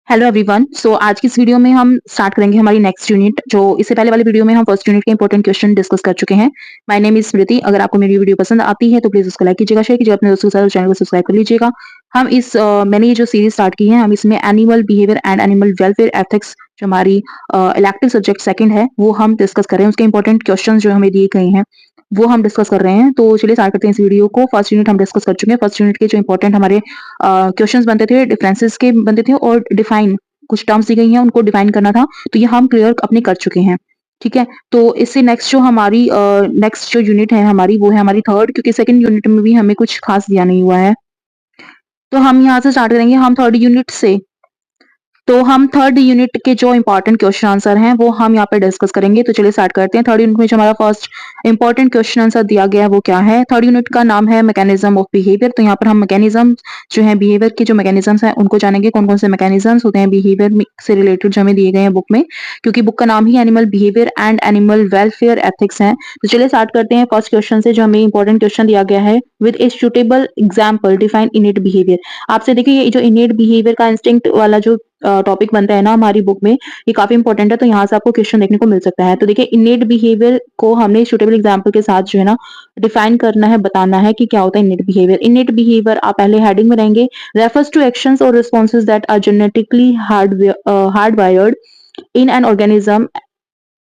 Hello everyone. आज की इस वीडियो में हम स्टार्ट करेंगे हमारी नेक्स्ट यूनिट। जो इससे पहले वाली वीडियो में हम फर्स्ट यूनिट के इंपॉर्टेंट क्वेश्चन डिस्कस कर चुके हैं। माय नेम इज स्मृति। अगर आपको मेरी वीडियो पसंद आती है तो प्लीज उसको लाइक कीजिएगा, शेयर कीजिएगा अपने दोस्तों के साथ, चैनल को सब्सक्राइब कर लीजिएगा। मैंने ये जो सीरीज स्टार्ट की है, हम इसमें animal behaviour and animal welfare ethics, जो हमारी इलेक्टिव सब्जेक्ट सेकंड है, वो हम डिस्कस कर रहे हैं। उसके इंपॉर्टेंट क्वेश्चन जो हमें दिए गए हैं वो हम डिस्कस कर रहे हैं। तो चलिए स्टार्ट करते हैं इस वीडियो को। फर्स्ट यूनिट हम डिस्कस कर चुके हैं। फर्स्ट यूनिट के जो इंपॉर्टेंट हमारे क्वेश्चंस बनते थे, डिफरेंसेस के बनते थे, और डिफाइन कुछ टर्म्स दी गई हैं उनको डिफाइन करना था। तो ये हम क्लियर अपने कर चुके हैं। ठीक है, तो इससे नेक्स्ट जो यूनिट है हमारी, वो है हमारी थर्ड, क्योंकि सेकंड यूनिट में भी हमें कुछ खास दिया नहीं हुआ है। तो हम यहाँ से स्टार्ट करेंगे, हम थर्ड यूनिट से। तो हम थर्ड यूनिट के जो इंपॉर्टेंट क्वेश्चन आंसर हैं वो हम यहाँ पे डिस्कस करेंगे। तो चलिए स्टार्ट करते हैं। थर्ड यूनिट में जो हमारा फर्स्ट इंपॉर्टेंट क्वेश्चन आंसर दिया गया है वो क्या है। थर्ड यूनिट का नाम है मैकेनिज्म ऑफ बिहेवियर। तो यहाँ पर हम मैकेनिज्म जो है, बिहेवियर के जो मैकेनिज्म्स हैं उनको जानेंगे। कौन कौन से मैकेनिज्म्स होते हैं बिहेवियर से रिलेटेड, जो हमें दिए गए हैं बुक में, क्योंकि बुक का नाम ही animal behaviour and animal welfare ethics है। तो चलिए स्टार्ट करते हैं फर्स्ट क्वेश्चन से, जो हमें इंपॉर्टेंट क्वेश्चन दिया गया है। With a suitable example define इनेट behaviour. आपसे देखिए, ये जो इनेट बिहेवियर का इंस्टिंक्ट वाला जो टॉपिक बनता है ना हमारी बुक में, ये काफी इंपॉर्टेंट है। तो यहाँ से आपको क्वेश्चन देखने को मिल सकता है। तो देखिए, इनेट बिहेवियर को हमने सुटेबल एग्जांपल के साथ जो है ना डिफाइन करना है, बताना है कि क्या होता है इनेट बिहेवियर। इनेट बिहेवियर आप पहले हेडिंग में रहेंगे, रेफर्स टू एक्शंस और responses that are genetically hard wired in an organism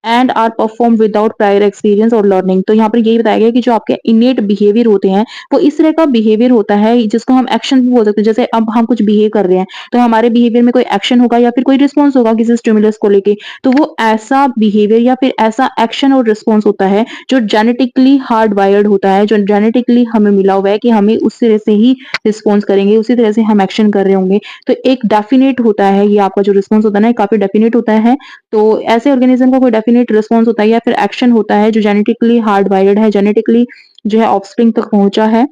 and are perform without prior experience और लर्निंग। तो यहाँ पर यही बताया गया कि जो आपके इनेट बिहेवियर होते हैं वो इस तरह का बिहेवियर होता है जिसको हम एक्शन भी बोल सकते हैं। जैसे अब हम कुछ बिहेव कर रहे हैं तो हमारे बिहेवियर में कोई एक्शन होगा या फिर कोई रिस्पॉन्स होगा किसी स्टिमुलस को लेके। तो वो ऐसा बिहेवियर या फिर ऐसा एक्शन और रिस्पॉन्स होता है जो जेनेटिकली हार्ड वायर्ड होता है, जो जेनेटिकली हमें मिला हुआ है कि हमें उस तरह से ही रिस्पॉन्स करेंगे, उसी तरह से हम एक्शन कर रहे होंगे। तो एक डेफिनेट होता है ये आपका जो रिस्पॉन्स होता है ना, काफी डेफिनेट होता है। तो ऐसे ऑर्गेनिज्म का कोई डेफिनेट रिस्पॉन्स होता है या फिर एक्शन होता है जो जेनेटिकली हार्ड वायर्ड है, जेनेटिकली जो है ऑफस्प्रिंग तक पहुंचा है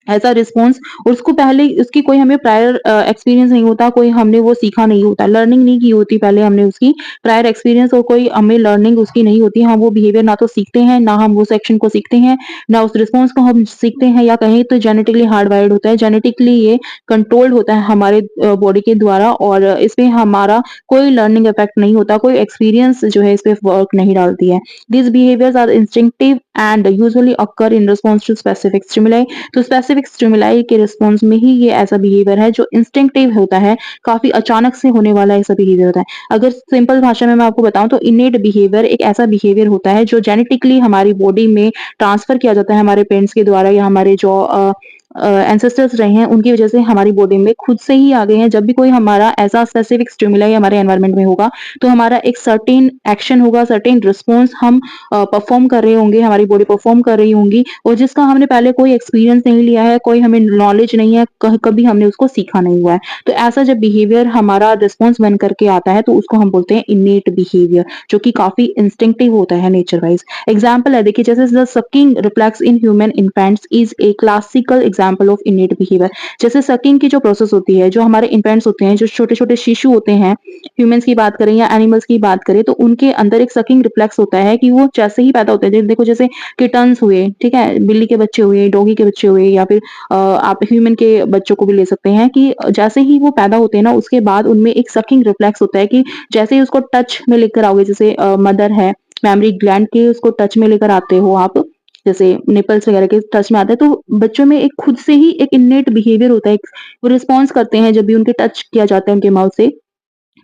ऐसा रिस्पॉन्स। और उसको पहले उसकी कोई हमें प्रायर एक्सपीरियंस नहीं होता, कोई हमने वो सीखा नहीं होता, लर्निंग नहीं की होती पहले हमने उसकी प्रायर एक्सपीरियंस, और कोई हमें लर्निंग उसकी नहीं होती। हम वो बिहेवियर ना तो सीखते हैं, ना हम उस एक्शन को सीखते हैं, ना उस रिस्पॉन्स को हम सीखते हैं, या कहीं तो जेनेटिकली हार्ड वायर्ड होता है, जेनेटिकली ये कंट्रोल्ड होता है हमारे बॉडी के द्वारा, और इसमें हमारा कोई लर्निंग इफेक्ट नहीं होता, कोई एक्सपीरियंस जो है इस पे वर्क नहीं डालती है। This behaviours are instinctive and usually occur in response to specific stimuli. तो स्पेसिफिक स्टिमुलाई के रिस्पॉन्स में ही ये ऐसा बिहेवियर है जो इंस्टिंक्टिव होता है, काफी अचानक से होने वाला ऐसा बिहेवियर होता है। अगर सिंपल भाषा में मैं आपको बताऊं तो इनेट बिहेवियर एक ऐसा बिहेवियर होता है जो जेनेटिकली हमारी बॉडी में ट्रांसफर किया जाता है हमारे पेरेंट्स के द्वारा, या हमारे जो एंसेस्टर्स रहे हैं उनकी वजह से हमारी बॉडी में खुद से ही आ गए हैं। जब भी कोई हमारा ऐसा स्पेसिफिक स्टिमुलाई हमारे एनवायरनमेंट में होगा तो हमारा एक सर्टेन एक्शन होगा, सर्टेन रिस्पॉन्स हम परफॉर्म कर रहे होंगे, हमारी बॉडी परफॉर्म कर रही होंगी, और जिसका हमने पहले कोई एक्सपीरियंस नहीं लिया है, कोई हमें नॉलेज नहीं है, कभी हमने उसको सीखा नहीं हुआ है। तो ऐसा जब बिहेवियर हमारा रिस्पॉन्स बन करके आता है तो उसको हम बोलते हैं इनेट बिहेवियर, जो कि काफी इंस्टिंक्टिव होता है नेचर वाइज। एग्जाम्पल है, देखिए, जैसे the sucking reflex in human infants is a classical example of इनेट behaviour. जैसे सकिंग की जो प्रोसेस होती है, जो हमारे इन्फेंट्स होते हैं, जो छोटे छोटे शिशु होते हैं, ह्यूमंस की बात करें या एनिमल्स की बात करें, तो उनके अंदर एक सकिंग रिफ्लेक्स होता है कि वो जैसे ही पैदा होते हैं, देखो जैसे किटन्स हुए, ठीक है, बिल्ली के बच्चे हुए, डॉगी के बच्चे हुए, या फिर आप ह्यूमन के बच्चों को भी ले सकते हैं, कि जैसे ही वो पैदा होते हैं ना उसके बाद उनमें एक सकिंग रिफ्लेक्स होता है कि जैसे ही उसको टच में लेकर आओगे, जैसे मदर है, मैमरी ग्लैंड के उसको टच में लेकर आते हो आप, जैसे निपल्स वगैरह के टच में आते हैं, तो बच्चों में एक खुद से ही एक इनेट बिहेवियर होता है, वो रिस्पॉन्स करते हैं जब भी उनके टच किया जाता है उनके माउथ से।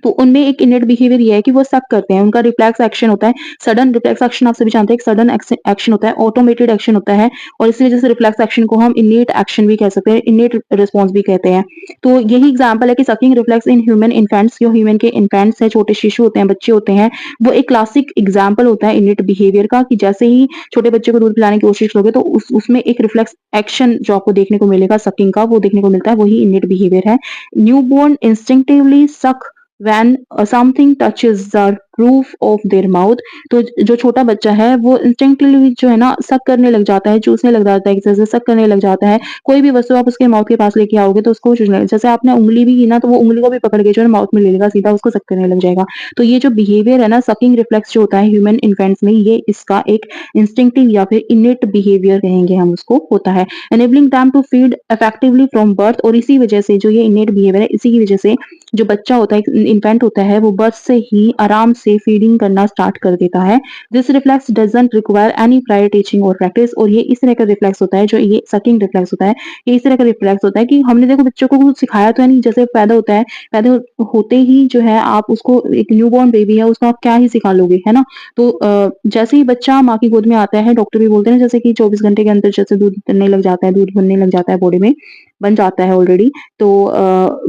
तो उनमें एक इनेट बिहेवियर ये है कि वो सक करते हैं, उनका रिफ्लेक्स एक्शन होता है, सडन रिफ्लेक्स एक्शन, आप सभी जानते हैं, एक सडन एक्शन होता है, ऑटोमेटेड एक्शन होता है, और इसी वजह से रिफ्लेक्स एक्शन को हम इनेट एक्शन भी कह सकते हैं, इनेट रिस्पॉन्स भी कहते हैं। तो यही एग्जांपल है कि sucking reflex in human infants, जो ह्यूमन के इन्फेंट्स है, छोटे शिशु होते हैं, बच्चे होते हैं, वो एक क्लासिक एग्जाम्पल होता है इनेट बिहेवियर का, कि जैसे ही छोटे बच्चे को दूध पिलाने की कोशिश करोगे तो उसमें एक रिफ्लेक्स एक्शन जो आपको देखने को मिलेगा सकिंग का, वो देखने को मिलता है, वही इनेट बिहेवियर है। न्यूबॉर्न इंस्टिंक्टिवली सक when something touches the roof of their mouth। तो जो छोटा बच्चा है वो इंस्टिंक्टिवली जो है ना सक करने लग जाता है, चूसने लग जाता है, जैसे सक करने लग जाता है। कोई भी वस्तु आप उसके माउथ के पास लेके आओगे तो उसको चूसने, जैसे आपने उंगली भी की ना तो वो उंगली को भी पकड़ के जो है माउथ में ले लेगा, सीधा उसको सक करने लग जाएगा। तो ये जो बिहेवियर है ना, सकिंग रिफ्लेक्स जो होता है ह्यूमन इन्फेंट्स में, ये इसका एक इंस्टिंक्टिव या फिर इनेट बिहेवियर कहेंगे हम उसको, होता है। Enabling them to feed effectively from birth, और इसी वजह से जो ये इनेट बिहेवियर है, इसी की वजह से जो बच्चा होता है, एक इन्फेंट होता है, वो बर्थ से ही आराम से फीडिंग करना स्टार्ट कर देता है। This reflex doesn't require any prior teaching और प्रैक्टिस, और ये इस तरह का रिफ्लेक्स होता है, जो ये सकिंग रिफ्लेक्स होता है, ये इस तरह का रिफ्लेक्स होता है कि हमने देखो बच्चों को कुछ सिखाया तो है नहीं, जैसे पैदा होता है, पैदा होते ही जो है आप उसको, एक न्यूबॉर्न बेबी है, उसको आप क्या ही सिखा लोगे, है ना? तो जैसे ही बच्चा माँ की गोद में आता है, डॉक्टर भी बोलते हैं ना, जैसे कि 24 घंटे के अंदर जैसे दूध बनने लग जाता है, दूध बनने लग जाता है बॉडी में, बन जाता है ऑलरेडी। तो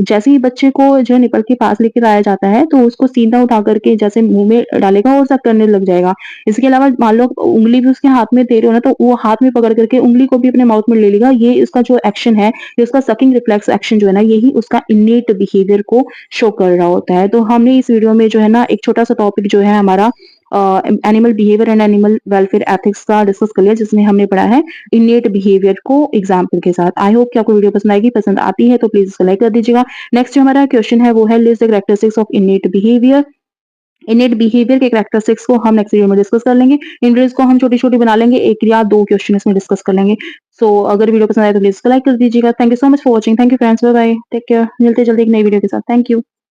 जैसे ही बच्चे को जो निपल के पास लेकर आया जाता है, तो उसको सीधा उठा करके जैसे मुँह में डालेगा और सक करने लग जाएगा। इसके अलावा मान लो उँगली भी उसके हाथ में दे रहे हो ना, तो वो हाथ में पकड़ करके उँगली को भी अपने माउथ में ले लेगा। ये इसका जो एक्शन है, ये उसका सकिंग रिफ्लेक्स एक्शन जो है ना, यही उसका इन्नेट बिहेवियर को शो कर रहा होता है। तो हमने इस वीडियो में जो है ना, एक छोटा-सा टॉपिक जो है हमारा animal behaviour and animal welfare ethics का डिस्कस कर लिया, जिसमें हमने पढ़ा है इन्नेट बिहेवियर को एग्जाम्पल के साथ। आई होप कि आपको वीडियो पसंद आएगी, पसंद आती है तो प्लीज इसको लाइक कर दीजिएगा। नेक्स्ट जो हमारा क्वेश्चन है वो है, list the characteristics of innate behaviour. Innate behaviour के कैरेक्टरिस्टिक्स को हम नेक्स्ट वीडियो में डिस्कस कर लेंगे। इन वीडियोस को हम छोटी-छोटी बना लेंगे, 1 या 2 क्वेश्चन इसमें डिस्कस कर लेंगे। सो अगर वीडियो पसंद आए तो प्लीज इसको लाइक कर दीजिएगा। Thank you so much for watching. Thank you friends, bye bye, take care. मिलते हैं जल्दी एक नई वीडियो के साथ। Thank you.